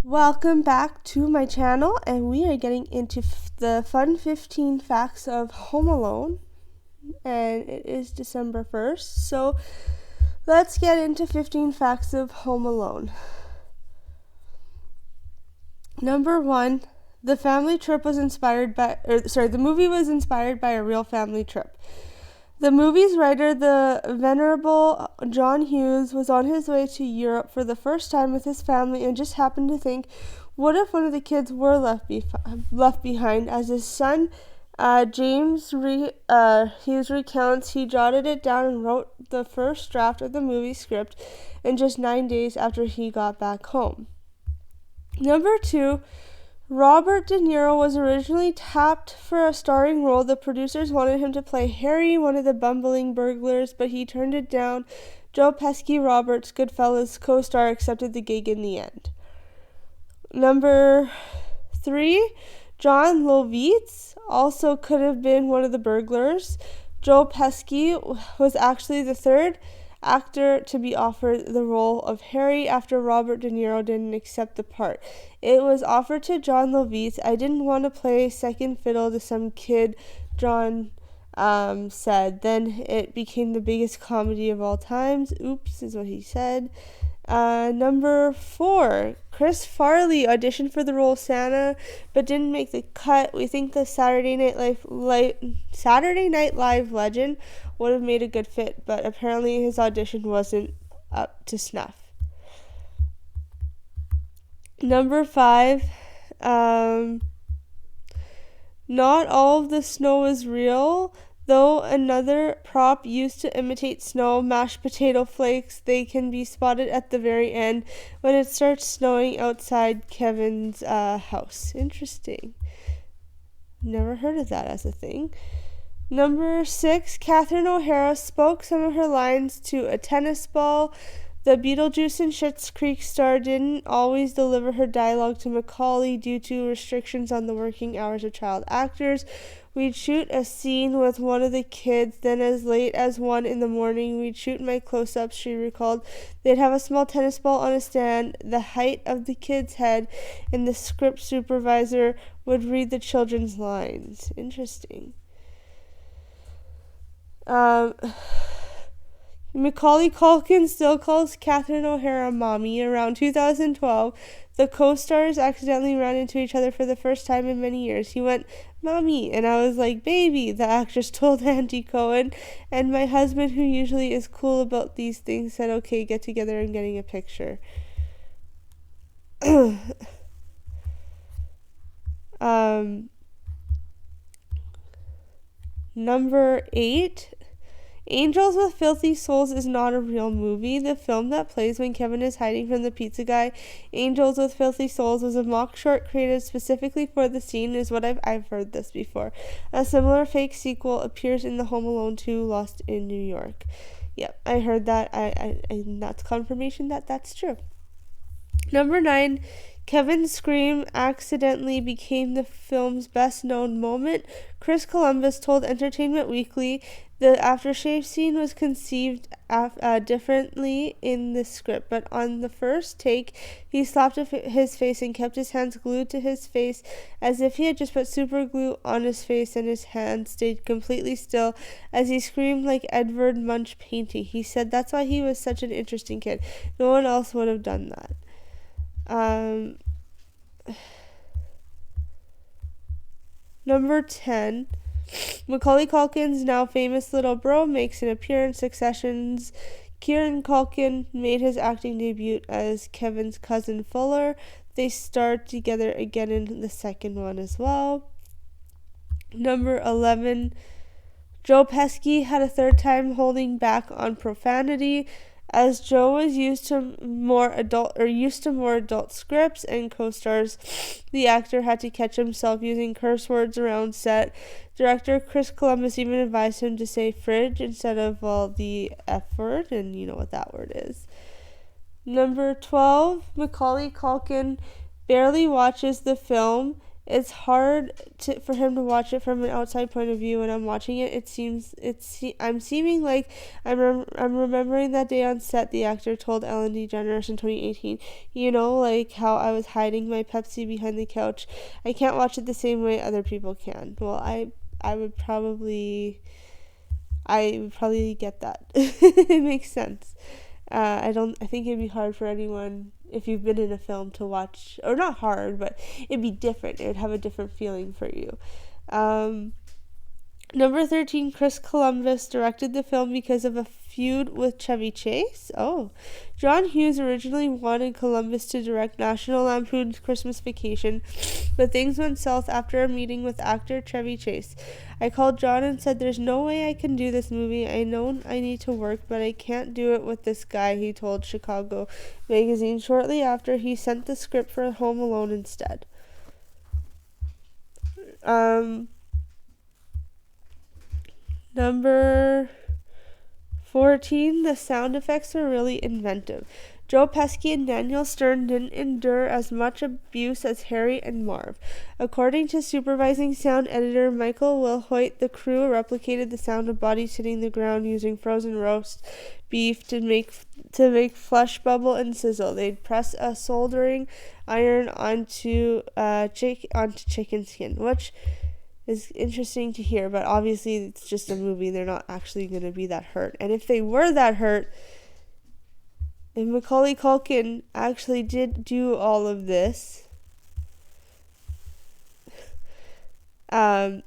Welcome back to my channel, and we are getting into the fun 15 facts of Home Alone, and it is December 1st, so let's get into 15 facts of Home Alone. Number 1, the movie was inspired by a real family trip. The movie's writer, the venerable John Hughes, was on his way to Europe for the first time with his family and just happened to think, what if one of the kids were left behind? As his son, James Hughes recounts, he jotted it down and wrote the first draft of the movie script in just 9 days after he got back home. Number 2, Robert De Niro was originally tapped for a starring role. The producers wanted him to play Harry, one of the bumbling burglars, but he turned it down. Joe Pesci, Robert's Goodfellas co-star, accepted the gig in the end. Number 3, John Lovitz also could have been one of the burglars. Joe Pesci was actually the third actor to be offered the role of Harry after Robert De Niro didn't accept the part. It was offered to John Lovitz. I didn't want to play second fiddle to some kid, John said. Then it became the biggest comedy of all times. Oops, is what he said. Number 4, Chris Farley auditioned for the role of Santa, but didn't make the cut. We think the Saturday Night Live legend would have made a good fit, but apparently his audition wasn't up to snuff. Number 5, not all of the snow is real. Though another prop used to imitate snow, mashed potato flakes, they can be spotted at the very end when it starts snowing outside Kevin's house. Interesting. Never heard of that as a thing. Number 6, Catherine O'Hara spoke some of her lines to a tennis ball. The Beetlejuice and Schitt's Creek star didn't always deliver her dialogue to Macaulay due to restrictions on the working hours of child actors. We'd shoot a scene with one of the kids, then as late as 1 a.m, we'd shoot my close-ups, she recalled. They'd have a small tennis ball on a stand, the height of the kid's head, and the script supervisor would read the children's lines. Interesting. Macaulay Culkin still calls Catherine O'Hara mommy. Around 2012, the co-stars accidentally ran into each other for the first time in many years. He went, "Mommy," and I was like, "Baby," the actress told Andy Cohen, and my husband, who usually is cool about these things, said, "Okay, get together and getting a picture." Number 8, Angels with Filthy Souls is not a real movie. The film that plays when Kevin is hiding from the pizza guy, Angels with Filthy Souls, was a mock short created specifically for the scene, is what I've heard this before. A similar fake sequel appears in the Home Alone 2 Lost in New York. Yep, I heard that. And that's confirmation that that's true. Number 9, Kevin's scream accidentally became the film's best-known moment. Chris Columbus told Entertainment Weekly the aftershave scene was conceived differently in the script, but on the first take, he slapped his face and kept his hands glued to his face as if he had just put super glue on his face, and his hands stayed completely still as he screamed like Edvard Munch painting. He said that's why he was such an interesting kid. No one else would have done that. Number 10, Macaulay Culkin's now famous little bro makes an appearance. Succession's Kieran Culkin made his acting debut as Kevin's cousin Fuller. They starred together again in the second one as well. Number 11, Joe Pesci had a third time holding back on profanity. As Joe was used to more adult scripts and co-stars, the actor had to catch himself using curse words around set. Director Chris Columbus even advised him to say fridge instead of, the F word, and you know what that word is. Number 12, Macaulay Culkin barely watches the film It's hard for him to watch it from an outside point of view. When I'm watching it, I'm seeming like I'm remembering that day on set. The actor told Ellen DeGeneres in 2018, you know, like how I was hiding my Pepsi behind the couch. I can't watch it the same way other people can. Well, I would probably get that. It makes sense. I think it'd be hard for anyone, if you've been in a film, to watch, or not hard, but it'd be different. It would have a different feeling for you. Number 13, Chris Columbus directed the film because of a feud with Chevy Chase. Oh, John Hughes originally wanted Columbus to direct National Lampoon's Christmas Vacation, but things went south after a meeting with actor Chevy Chase. I called John and said, "There's no way I can do this movie. I know I need to work, but I can't do it with this guy," he told Chicago Magazine shortly after he sent the script for Home Alone instead. Number 14, the sound effects were really inventive. Joe Pesci and Daniel Stern didn't endure as much abuse as Harry and Marv. According to supervising sound editor Michael Wilhoit, the crew replicated the sound of bodies hitting the ground using frozen roast beef to make flesh bubble and sizzle. They'd press a soldering iron onto chicken skin, which is interesting to hear, but obviously it's just a movie. They're not actually going to be that hurt. And if they were that hurt, if Macaulay Culkin actually did do all of this, would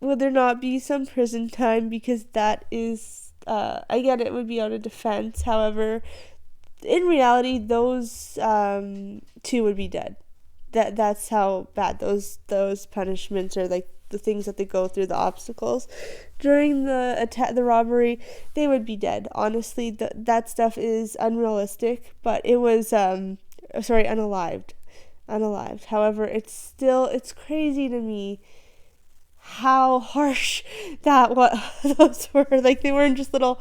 there not be some prison time? Because that is, I get it would be out of defense. However, in reality, those two would be dead. That's how bad those punishments are, like the things that they go through, the obstacles during the robbery, they would be dead. Honestly, that stuff is unrealistic, but it was unalived. However, it's crazy to me how harsh those were. Like, they weren't just little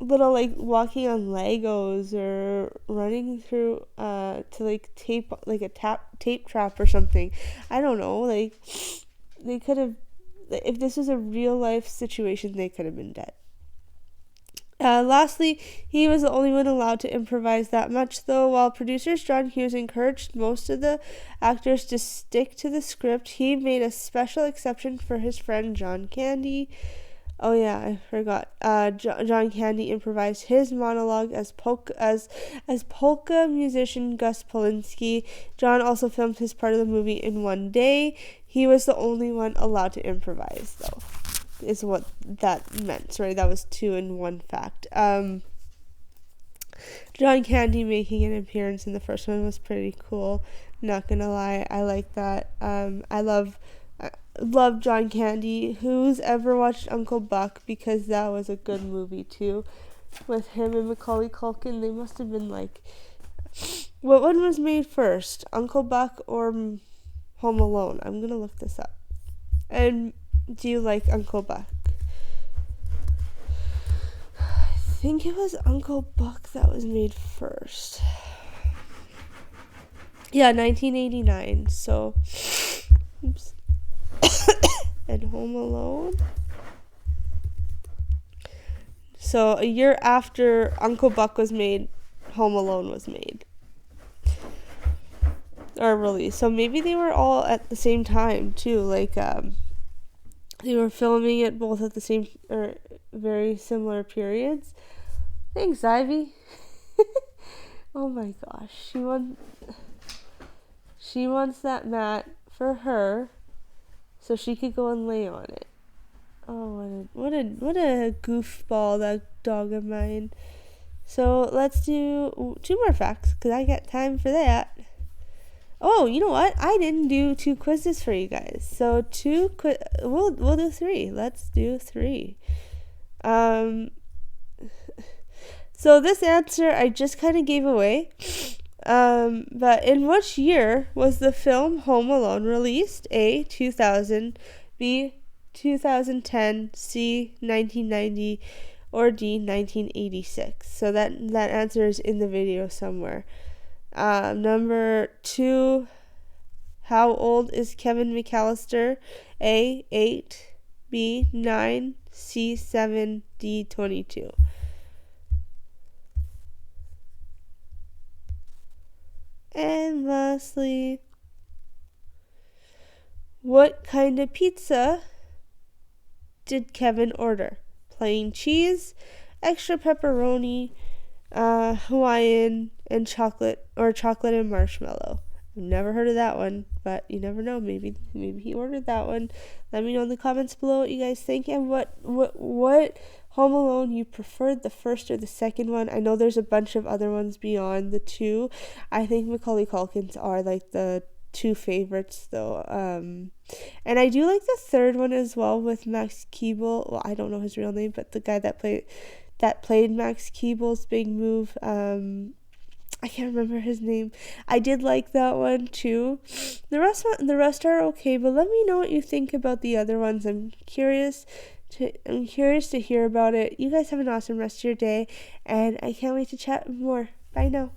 like walking on Legos or running through to like tape, like a tape trap or something. I don't know, like they could have, if this was a real life situation, they could have been dead. Lastly, he was the only one allowed to improvise that much, though. While producers John Hughes encouraged most of the actors to stick to the script, he made a special exception for his friend John Candy. Oh yeah, I forgot. John Candy improvised his monologue as polka musician Gus Polinski. John also filmed his part of the movie in one day. He was the only one allowed to improvise, though, is what that meant. Sorry, that was 2 in 1 fact. John Candy making an appearance in the first one was pretty cool. Not gonna lie, I like that. I love John Candy. Who's ever watched Uncle Buck? Because that was a good movie too, with him and Macaulay Culkin. They must have been like, what one was made first, Uncle Buck or Home Alone? I'm gonna look this up. And do you like Uncle Buck? I think it was Uncle Buck that was made first. Yeah, 1989. So, oops. And Home Alone. So a year after Uncle Buck was made, Home Alone was made or released. So maybe they were all at the same time too. Like they were filming it both at the same or very similar periods. Thanks, Ivy. Oh my gosh, she wants that mat for her, so she could go and lay on it. Oh, what a goofball, that dog of mine. So let's do 2 more facts, because I got time for that. Oh, you know what? I didn't do 2 quizzes for you guys. So we'll do 3. Let's do 3. So this answer I just kind of gave away. But in which year was the film Home Alone released? A, 2000, B, 2010, C, 1990, or D, 1986. So that answer is in the video somewhere. Number 2, how old is Kevin McAllister? A, 8, B, 9, C, 7, D, 22. And lastly, what kind of pizza did Kevin order? Plain cheese, extra pepperoni, Hawaiian, and chocolate and marshmallow. I've never heard of that one, but you never know. Maybe he ordered that one. Let me know in the comments below what you guys think and what Home Alone you preferred, the first or the second one. I know there's a bunch of other ones beyond the two. I think Macaulay Culkin's are like the two favorites though. And I do like the third one as well with Max Keeble. Well, I don't know his real name, but the guy that played Max Keeble's Big Move. I can't remember his name. I did like that one too. The rest are okay, but let me know what you think about the other ones. I'm curious to hear about it. You guys have an awesome rest of your day, and I can't wait to chat more. Bye now.